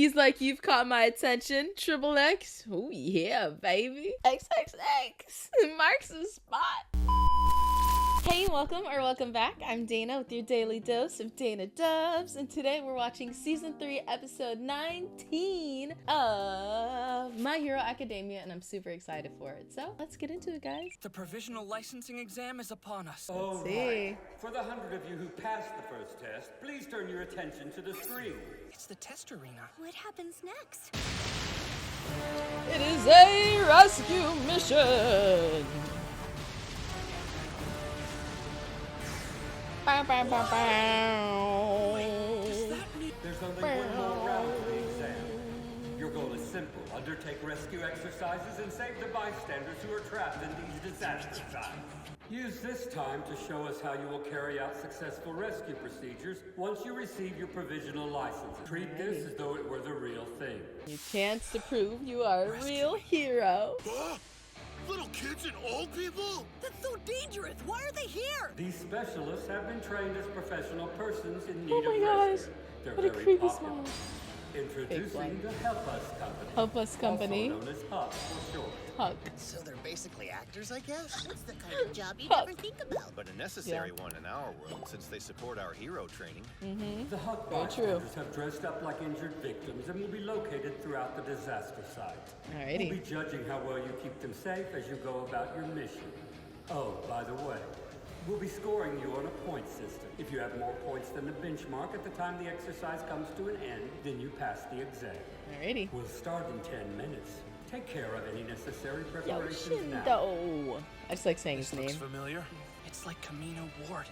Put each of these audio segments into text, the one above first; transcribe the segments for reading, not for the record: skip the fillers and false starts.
He's like, you've caught my attention. Triple X. Oh yeah, baby. XXX. Marks the spot. Hey, welcome back. I'm Dana with your daily dose of Dana Dubs, and today we're watching Season 3, Episode 19 of My Hero Academia, and I'm super excited for it. So, let's get into it, guys. The provisional licensing exam is upon us. Let's see. For the 100 of you who passed the first test, please turn your attention to the screen. It's the test arena. What happens next? It is a rescue mission. Bow, bow, bow, bow. There's only one more round to the exam. Your goal is simple. Undertake rescue exercises and save the bystanders who are trapped in these disaster sites. Use this time to show us how you will carry out successful rescue procedures once you receive your provisional license. Treat this as though it were the real thing. Your chance to prove you are a real hero. Little kids and old people? That's so dangerous. Why are they here? These specialists have been trained as professional persons in need Oh my of gosh. rescue. They're What a very creepy popular. smile. Introducing the Help Us Company. Help Us Company. Also known as HUC for short. Huck. So they're basically actors, I guess? That's the kind of job you Fuck. never think about. But a necessary one in our world, since they support our hero training. The HUC Very true. bystanders have dressed up like injured victims and will be located throughout the disaster site. Alrighty. We'll be judging how well you keep them safe as you go about your mission. Oh, by the way, we'll be scoring you on a point system. If you have more points than the benchmark at the time the exercise comes to an end, then you pass the exam. Alrighty. We'll start in 10 minutes. Take care of any necessary Yo, preparations now. Shindo. I just like saying his Looks name. familiar. It's like Camino Ward.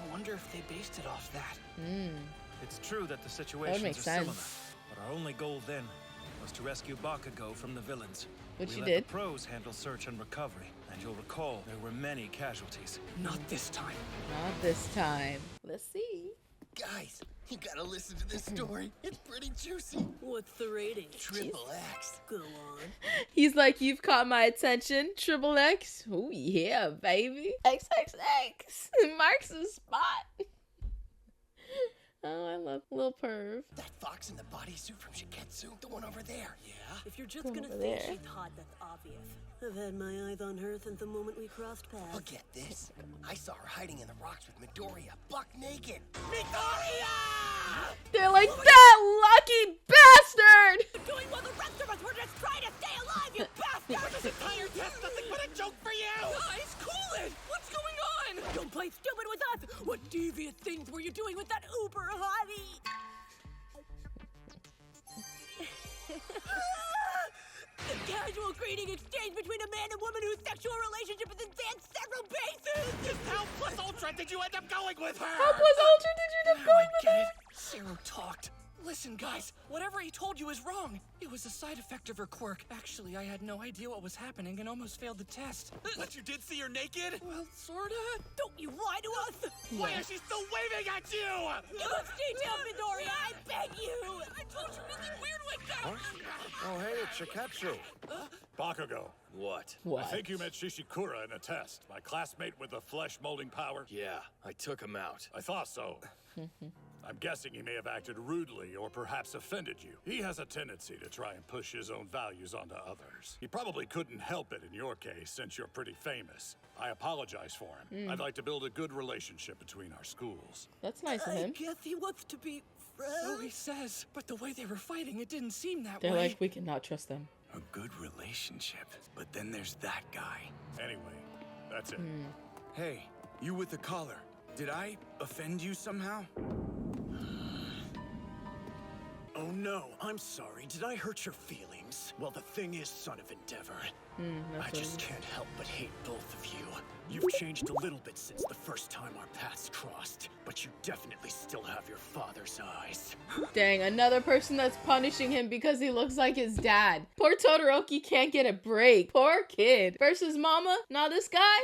I wonder if they based it off that. It's true that the That situations would make are similar, sense. but our only goal then was to rescue Bakugo from the villains. Which we you let did. the pros handle search and recovery, and you'll recall there were many casualties. Not this time. Not this time. Let's see. Guys, you gotta listen to this story. It's pretty juicy. What's the rating? Triple X. Go on. He's like, you've caught my attention. Triple X. Oh yeah, baby. XXX. Marks the spot. Oh, I love little perv. That fox in the bodysuit from Shiketsu, the one over there. Yeah? If you're just Go gonna over say there. she's hot, that's obvious. I've had my eyes on her since the moment we crossed paths. Look at this. I saw her hiding in the rocks with Midoriya, buck naked. Midoriya! They're like, that lucky bastard! Doing while the rest of us were just trying to stay alive, you bastard! This entire test nothing but a joke for you! Guys, cool it! What's going on? Don't play stupid with us! What devious things were you doing with that uber hottie? The casual greeting exchange between a man and woman whose sexual relationship has advanced several bases! Just how plus ultra did you end up going with her? How plus ultra did you end up Now I going with get her? it. Zero talked. Listen, guys, whatever he told you is wrong. It was a side effect of her quirk. Actually, I had no idea what was happening and almost failed the test. But you did see her naked? Well, sorta. Don't you lie to us! Why is she still waving at you? Give us details, Midoriya, I beg you! I told you nothing weird like that. Oh, hey, it's Shiketsu. Bakugo. What? I What? think you met Shishikura in a test. My classmate with the flesh molding power. Yeah, I took him out. I thought so. I'm guessing he may have acted rudely or perhaps offended you. He has a tendency to try and push his own values onto others. He probably couldn't help it in your case since you're pretty famous. I apologize for him. I'd like to build a good relationship between our schools. That's nice of I him. guess he wants to be friends. So he says, but the way they were fighting, it didn't seem that They're way. like, we cannot trust them. A good relationship. But then there's that guy. Anyway, that's it. Hey, you with the collar. Did I offend you somehow? Oh no, I'm sorry. Did I hurt your feelings? Well, the thing is, son of Endeavor, I just can't help but hate both of you. You've changed a little bit since the first time our paths crossed, but you definitely still have your father's eyes. Dang, another person that's punishing him because he looks like his dad. Poor Todoroki can't get a break. Poor kid. Versus mama? Not this guy?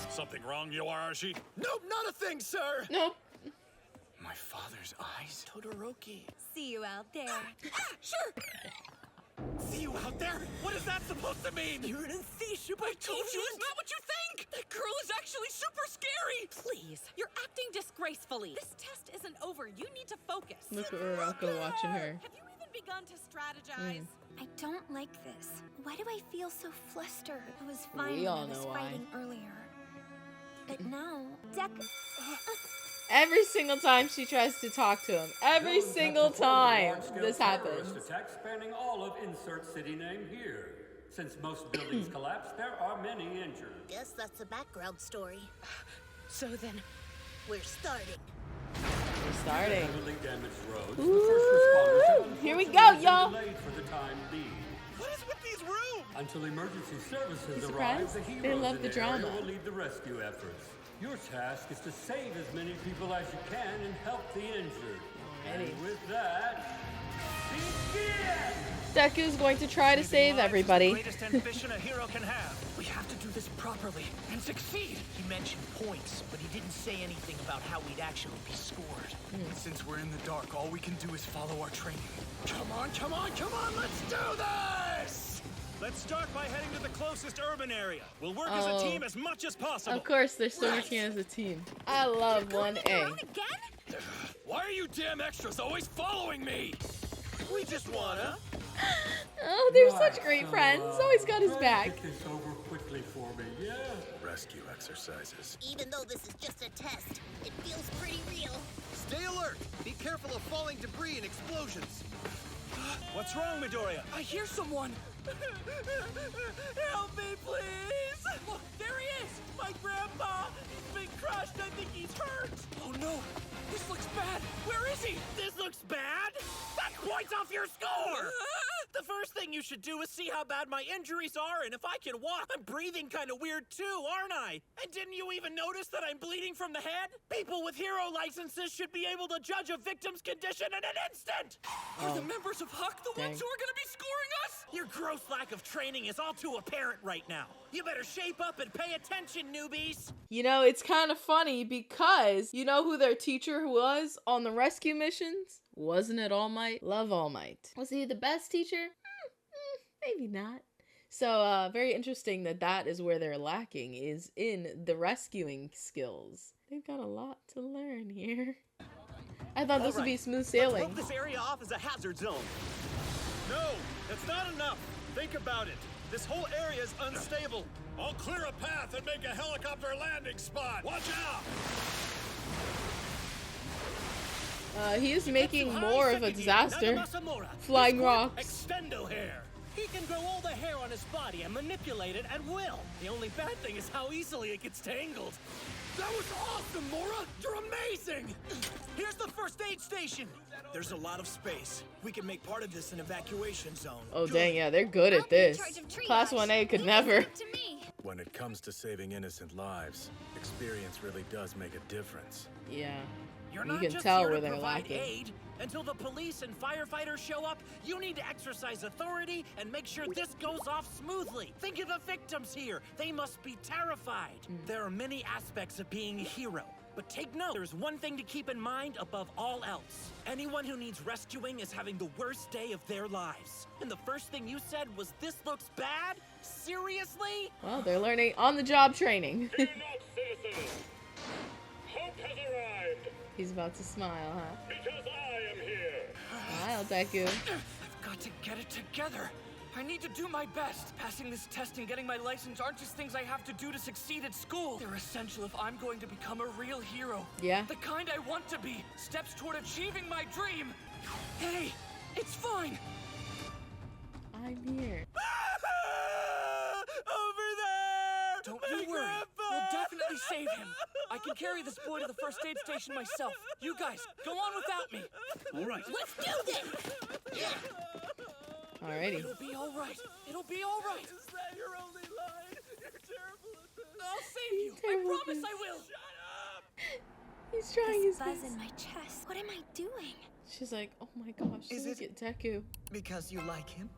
Something wrong, Yoarashi? Nope, not a thing, sir! Nope. My father's eyes? Todoroki. See you out there. Sure. See you out there? What is that supposed to mean? You're an insatiable I told you it's not what you think. That girl is actually super scary. Please, you're acting disgracefully. This test isn't over. You need to focus. Look at Uraraka watching her. Have you even begun to strategize. I don't like this. Why do I feel so flustered? I was We fine when all I was know why. fighting earlier. But now, Every single time she tries to talk to him, every single time this happens. Attack spanning all of insert city name here. Since most buildings collapsed, there are many injured. Guess that's the background story. So then, we're starting. We're starting. Heavily damaged roads. Ooh, The first responders have here we go, unfortunately been y'all. delayed for the time being. What is with these rooms? Until emergency services You arrive, surprised? the They heroes love in the the drama. area will lead the rescue efforts. Your task is to save as many people as you can and help the injured. And with that, begin! Deku's going to try to save everybody. Greatest ambition a hero can have. We have to do this properly and succeed. He mentioned points, but he didn't say anything about how we'd actually be scored. Since we're in the dark, all we can do is follow our training. Come on, come on, come on, let's do this! Let's start by heading to the closest urban area. We'll work as a team as much as possible. Of course, they're still working as a team. I love 1A. Why are you damn extras always following me? We just wanna. Oh, they're such great friends. Always got his Try to back. Get this over quickly for me, yeah? Rescue exercises. Even though this is just a test, it feels pretty real. Stay alert! Be careful of falling debris and explosions. What's wrong, Midoriya? I hear someone. Help me, please! Look, there he is! My grandpa! He's been crushed. I think he's hurt. Oh no! This looks bad. Where is he? This looks bad? That points off your score! The first thing you should do is see how bad my injuries are, and if I can walk, I'm breathing kind of weird too, aren't I? And didn't you even notice that I'm bleeding from the head? People with hero licenses should be able to judge a victim's condition in an instant! Are the members of Huck the ones who are gonna be scoring us? Your gross lack of training is all too apparent right now. You better shape up and pay attention, newbies! You know, it's kind of funny because you know who their teacher was on the rescue missions? Wasn't it All Might? Love All Might. Was he the best teacher? Maybe not. So, very interesting that that is where they're lacking, is in the rescuing skills. They've got a lot to learn here. I thought this would be smooth sailing. Let's rope this area off as a hazard zone. No, that's not enough. Think about it. This whole area is unstable. I'll clear a path and make a helicopter landing spot. Watch out! He is making more of a disaster. Flying rocks. Extendo hair. He can grow all the hair on his body and manipulate it at will. The only bad thing is how easily it gets tangled. That was awesome, Mora! You're amazing! Here's the first aid station. There's a lot of space. We can make part of this an evacuation zone. Oh dang, yeah, they're good at this. Class 1A could never. When it comes to saving innocent lives, experience really does make a difference. Yeah. You're You not can just tell here where to they're provide lacking. aid. Until the police and firefighters show up, you need to exercise authority and make sure this goes off smoothly. Think of the victims here. They must be terrified. There are many aspects of being a hero. But take note, there's one thing to keep in mind above all else. Anyone who needs rescuing is having the worst day of their lives. And the first thing you said was, "This looks bad"? Seriously? Well, they're learning on-the-job training. Fear not, citizens. Hope has arrived. He's about to smile, huh? Because I am here. Smile, Deku. I've got to get it together. I need to do my best. Passing this test and getting my license aren't just things I have to do to succeed at school. They're essential if I'm going to become a real hero. Yeah. The kind I want to be. Steps toward achieving my dream. Hey, it's fine. I'm here. Over there! Don't you worry. We'll definitely save him. I can carry this boy to the first aid station myself. You guys, go on without me. All right. Let's do this! Alrighty. It'll be all right. It'll be all right. Is that your only line? You're terrible at this. I'll save you. I promise I will. Shut up! He's trying This his buzz best. in my chest. What am I doing? She's like, oh my gosh, Is look it- at Deku. Because you like him?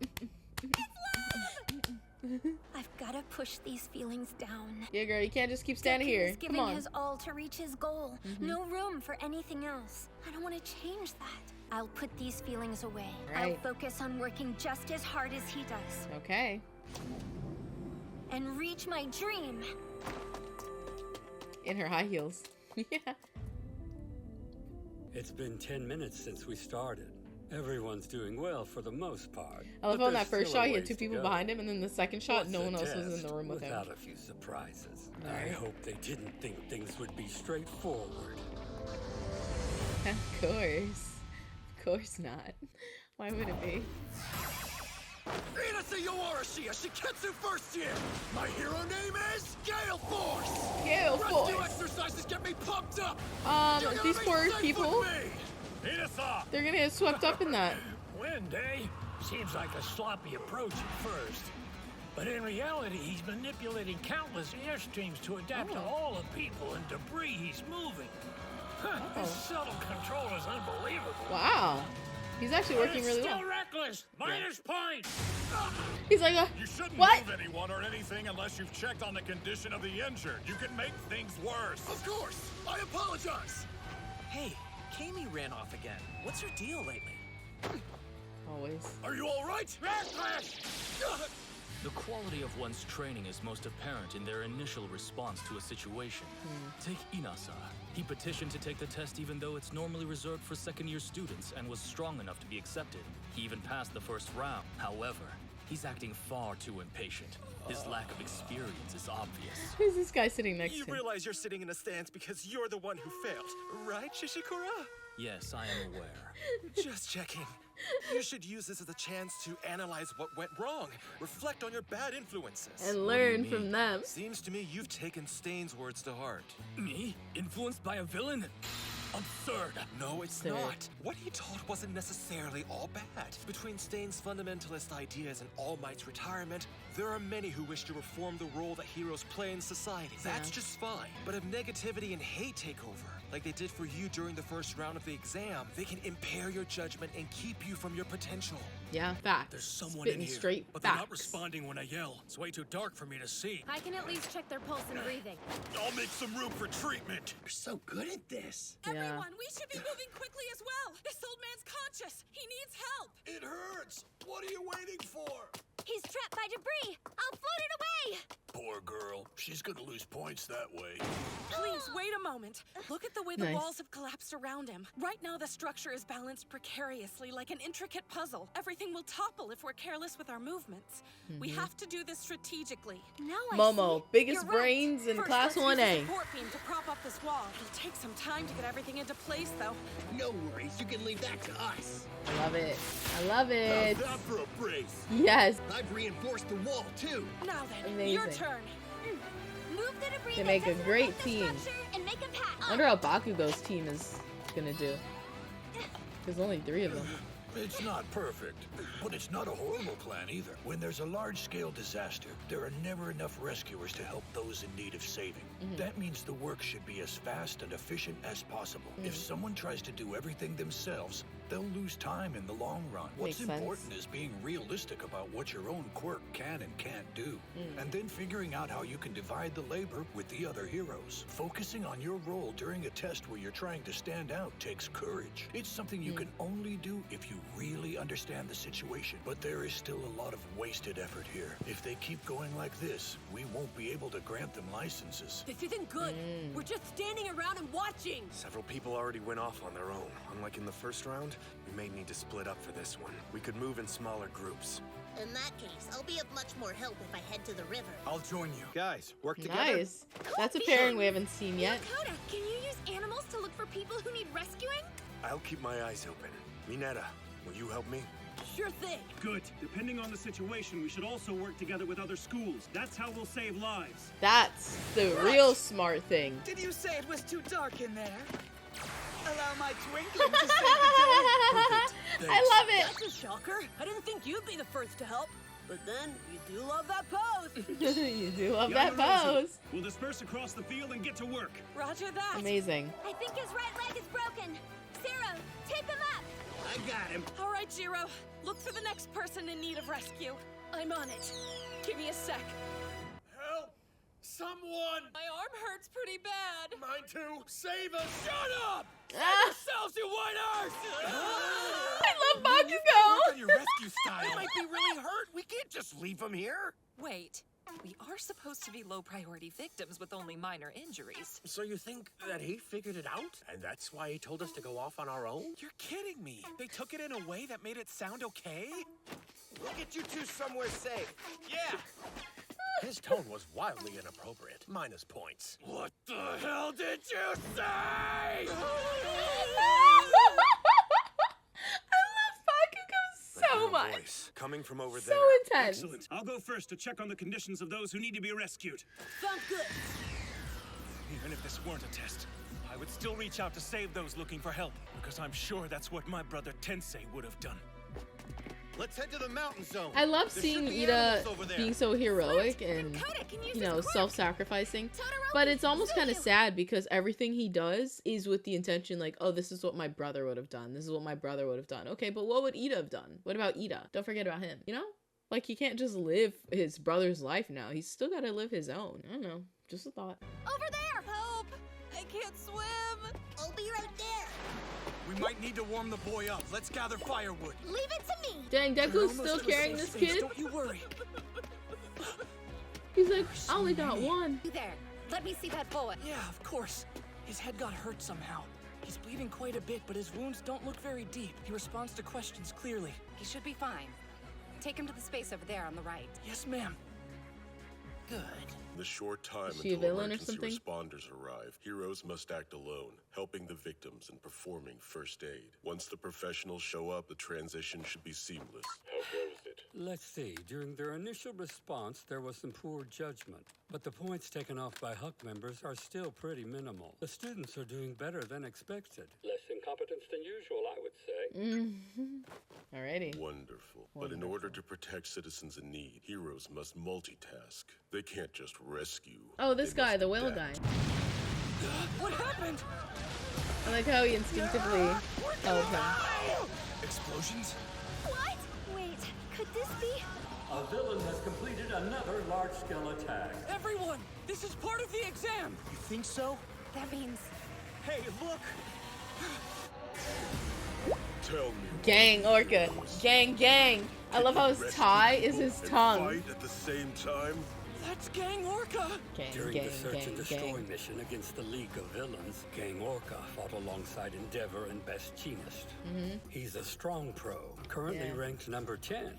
I've got to push these feelings down. Yeah, girl, you can't just keep standing Deku here. is giving Come on. his all to reach his goal. No room for anything else. I don't want to change that. I'll put these feelings away. Right. I'll focus on working just as hard as he does. Okay. And reach my dream. In her high heels. Yeah. It's been 10 minutes since we started, Everyone's doing well for the most part. I love but on that there's first still a shot, he had ways 2 to people go. behind him, and then the second shot, no one else was in the Test room with him. without a few surprises. I Alright. hope they didn't think things would be straightforward. Of course. Of course not. Why would it be? Inasa Yoarashi, Shiketsu first year. My hero name is Gale Force. Gale Rescue Force. exercises get me pumped up. You're gonna These be poor safe people, with me. Inasa! they're gonna get swept up in that. Wind, eh? Seems like a sloppy approach at first. But in reality, he's manipulating countless airstreams to adapt to all the people and debris he's moving. His subtle control is unbelievable. Wow. He's actually working really Still well. reckless. Minus points. He's like, You shouldn't what? move anyone or anything unless you've checked on the condition of the injured. You can make things worse. Of course, I apologize. Hey, Kami ran off again. What's your deal lately? Always. Are you all right? Reckless. The quality of one's training is most apparent in their initial response to a situation. Take Inasa. He petitioned to take the test even though it's normally reserved for second-year students and was strong enough to be accepted. He even passed the first round. However, he's acting far too impatient. His lack of experience is obvious. Who's this guy sitting next You to him? realize you're sitting in a stance because you're the one who failed, right, Shishikura? Yes, I am aware. Just checking. You should use this as a chance to analyze what went wrong, reflect on your bad influences. And learn from them. Seems to me you've taken Stain's words to heart. Me? Influenced by a villain? Absurd. No, it's not. What he taught wasn't necessarily all bad. Between Stain's fundamentalist ideas and All Might's retirement, there are many who wish to reform the role that heroes play in society. That's just fine. But if negativity and hate take over, like they did for you during the first round of the exam, they can impair your judgment and keep you from your potential. Yeah, facts. There's someone Spitting in here, straight but they're not facts. responding when I yell. It's way too dark for me to see. I can at least check their pulse and breathing. I'll make some room for treatment. You're so good at this. Everyone, we should be moving quickly as well. This old man's conscious. He needs help. It hurts. What are you waiting for? He's trapped by debris. I'll float it away. Poor girl. She's gonna lose points that way. Please, wait a moment. Look at the way the Nice. walls have collapsed around him. Right now, the structure is balanced precariously like an intricate puzzle. Everything will topple if we're careless with our movements. We have to do this strategically. Now I Momo, see. biggest You're right. brains in First, class let's use the 1A. support beam to prop up this wall. It'll take some time to get everything into place, though. No worries, you can leave that to us. I love it. I love it. How's that for a brace? Yes. I've reinforced the wall too. Now then, Amazing. your turn. Move the debris They that make a doesn't great affect the team. structure and make a path. I wonder how Bakugo's team is gonna do. There's only 3 of them. It's not perfect, but it's not a horrible plan either. When there's a large-scale disaster, there are never enough rescuers to help those in need of saving. That means the work should be as fast and efficient as possible. If someone tries to do everything themselves, they'll lose time in the long run. What's Makes sense. important is being realistic about what your own quirk can and can't do, and then figuring out how you can divide the labor with the other heroes. Focusing on your role during a test where you're trying to stand out takes courage. It's something you can only do if you really understand the situation, but there is still a lot of wasted effort here. If they keep going like this, we won't be able to grant them licenses. This isn't good. We're just standing around and watching. Several people already went off on their own. Unlike in the first round, we may need to split up for this one. We could move in smaller groups. In that case, I'll be of much more help if I head to the river. I'll join you. Guys, work together. Nice. That's a pairing we haven't seen yet. Dakota, can you use animals to look for people who need rescuing? I'll keep my eyes open. Mineta, will you help me? Sure thing. Good. Depending on the situation, we should also work together with other schools. That's how we'll save lives. That's the real smart thing. Did you say it was too dark in there? Allow my twinkling to save the day. I love it. That's a shocker. I didn't think you'd be the first to help. But then, you do love that pose. You do love Young that Rosie, pose. We'll disperse across the field and get to work. Roger that. Amazing. I think his right leg is broken. Zero, tape him up. I got him. All right, Jiro. Look for the next person in need of rescue. I'm on it. Give me a sec. Help! Someone! My arm hurts pretty bad. Mine too! Save us! Shut up! Ah, Yourselves, you white earth! I love Work Bakugo. on your rescue style. He might be really hurt. We can't just leave him here. Wait, We are supposed to be low-priority victims with only minor injuries. So you think that he figured it out? And that's why he told us to go off on our own? You're kidding me. They took it in a way that made it sound okay? We'll get you two somewhere safe. Yeah! His tone was wildly inappropriate. -points. What the hell did you say? So much. Voice coming from over So there. intense. Excellent. I'll go first to check on the conditions of those who need to be rescued. Sounds good. Even if this weren't a test, I would still reach out to save those looking for help, because I'm sure that's what my brother Tensei would have done. Let's head to the mountain zone. I love There seeing should be Ida animals over there. being so heroic and, you know, self-sacrificing. But it's almost kind of sad because everything he does is with the intention like, oh, this is what my brother would have done. This is what my brother would have done. Okay, but what would Ida have done? What about Ida? Don't forget about him, you know? Like, he can't just live his brother's life now. He's still got to live his own. I don't know. Just a thought. Over there! Help! I can't swim! I'll be right there. We might need to warm the boy up. Let's gather firewood. Leave it to me! Dang, You're Deku's almost still to a carrying safe this space, kid? Don't you worry. He's like, I only got one. You there. Let me see that boy. Yeah, of course. His head got hurt somehow. He's bleeding quite a bit, but his wounds don't look very deep. He responds to questions clearly. He should be fine. Take him to the space over there on the right. Yes, ma'am. Good. The short time Is she a until villain or emergency something? responders arrive, heroes must act alone, helping the victims and performing first aid. Once the professionals show up, the transition should be seamless. How goes it? Let's see. During their initial response, there was some poor judgment. But the points taken off by Huck members are still pretty minimal. The students are doing better than expected. Less incompetence than usual, I would say. Alrighty. Wonderful. But in order to protect citizens in need, heroes must multitask. They can't just rescue. Oh, this guy, the whale guy. What happened? I like how he instinctively held him. Explosions? What? Wait, could this be? A villain has completed another large-scale attack. Everyone, this is part of the exam. You think so? That means... Hey, look! Tell me. Gang Orca. Gang, gang. I love how his tie is his tongue. Fight at the same time? That's Gang Orca. Gang, During gang, the search gang, and destroy gang. mission against the League of Villains, Gang Orca fought alongside Endeavor and Bastionist. He's a strong pro, currently Yeah. ranked number 10.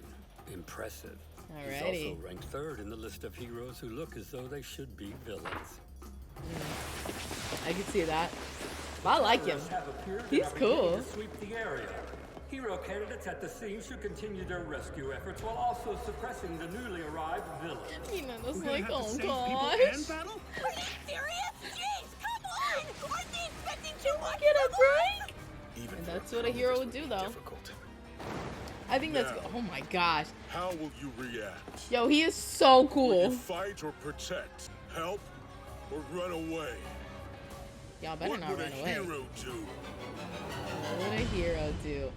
Impressive. He's Alrighty. also ranked 3rd in the list of heroes who look as though they should be villains. I can see that. I like him. He's cool. To sweep the area. Hero candidates at the scene should continue their rescue efforts while also suppressing the newly arrived villains. You know, it's We're gonna like, have to oh save people gosh. and battle? Are you serious? Jeez, come on! Aren't they expecting too much? Get a break. Even And for that's a what a pro, hero this would do, be though. difficult. I think that's. Now. Oh my gosh. How will you react? Yo, he is so Will cool. you fight or protect? Help or run away? Y'all better What not would run a away. hero do? What would a hero do?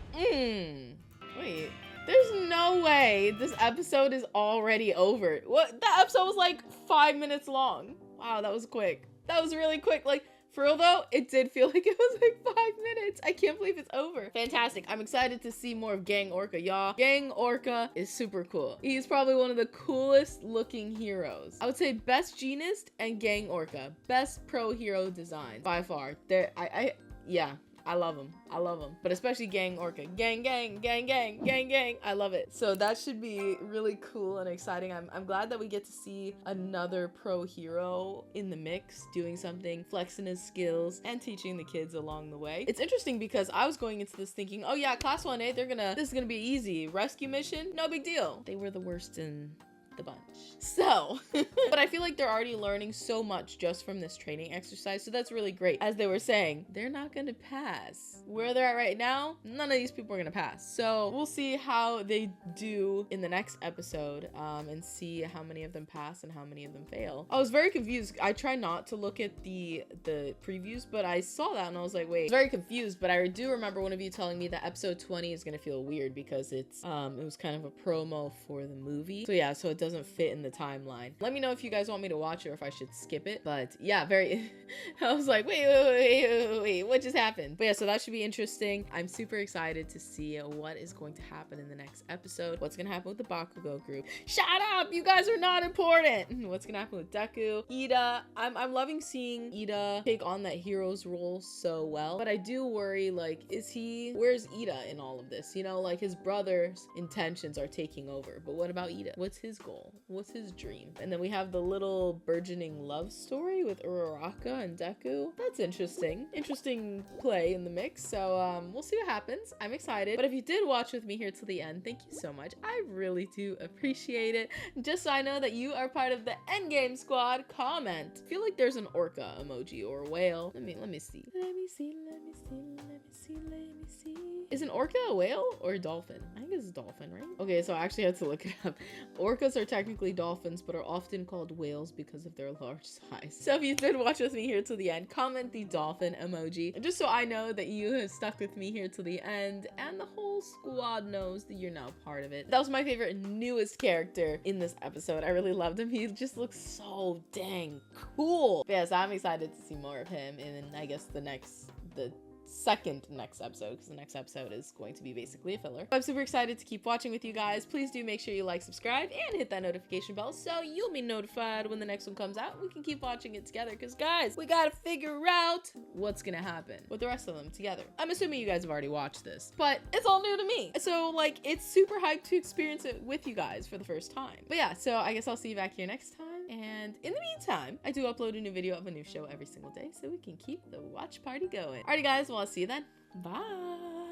Wait. There's no way this episode is already over. What? That episode was like 5 minutes long. Wow, that was quick. That was really quick. Like, for real though, it did feel like it was like 5 minutes. I can't believe it's over. Fantastic. I'm excited to see more of Gang Orca, y'all. Gang Orca is super cool. He's probably one of the coolest looking heroes. I would say best Genist and Gang Orca. Best pro hero design by far. Yeah. I love him. I love him. But especially Gang Orca. Gang, gang, gang, gang, gang, gang. I love it. So that should be really cool and exciting. I'm glad that we get to see another pro hero in the mix, doing something, flexing his skills, and teaching the kids along the way. It's interesting because I was going into this thinking, oh yeah, class 1A, this is gonna be easy. Rescue mission, no big deal. They were the worst in the bunch. So, but I feel like they're already learning so much just from this training exercise, so that's really great. As they were saying, they're not gonna pass. Where they're at right now, none of these people are gonna pass. So we'll see how they do in the next episode, and see how many of them pass and how many of them fail. I was very confused. I try not to look at the previews, but I saw that and I was like, wait, I was very confused. But I do remember one of you telling me that episode 20 is gonna feel weird because it's it was kind of a promo for the movie. So yeah, so it doesn't fit in the timeline. Let me know if you guys want me to watch it or if I should skip it. But yeah, very, I was like, wait, what just happened? But yeah, so that should be interesting. I'm super excited to see what is going to happen in the next episode. What's gonna happen with the Bakugo group. Shut up, you guys are not important. What's gonna happen with Deku, Ida. I'm loving seeing Ida take on that hero's role so well, but I do worry, like, where's Ida in all of this? You know, like, his brother's intentions are taking over, but what about Ida? What's his goal? What's his dream? And then we have the little burgeoning love story with Uraraka and Deku. That's interesting play in the mix. So we'll see what happens. I'm excited. But if you did watch with me here till the end, thank you so much. I really do appreciate it. Just so I know that you are part of the Endgame squad, comment. I feel like there's an orca emoji or a whale. Let me see. Is an orca a whale or a dolphin? I think it's a dolphin, right? Okay, so I actually had to look it up. Orcas are technically dolphins, but are often called whales because of their large size. So if you did watch with me here to the end, comment the dolphin emoji. Just so I know that you have stuck with me here to the end, and the whole squad knows that you're now part of it. That was my favorite newest character in this episode. I really loved him. He just looks so dang cool. But yes, I'm excited to see more of him in, I guess, the second next episode, because the next episode is going to be basically a filler. I'm super excited to keep watching with you guys. Please do make sure you like, subscribe, and hit that notification bell so you'll be notified when the next one comes out. We can keep watching it together, because guys, we gotta figure out what's gonna happen with the rest of them together. I'm assuming you guys have already watched this, but it's all new to me. So like, it's super hyped to experience it with you guys for the first time. But yeah, so I guess I'll see you back here next time. And in the meantime, I do upload a new video of a new show every single day so we can keep the watch party going. Alrighty guys, well, I'll see you then. Bye.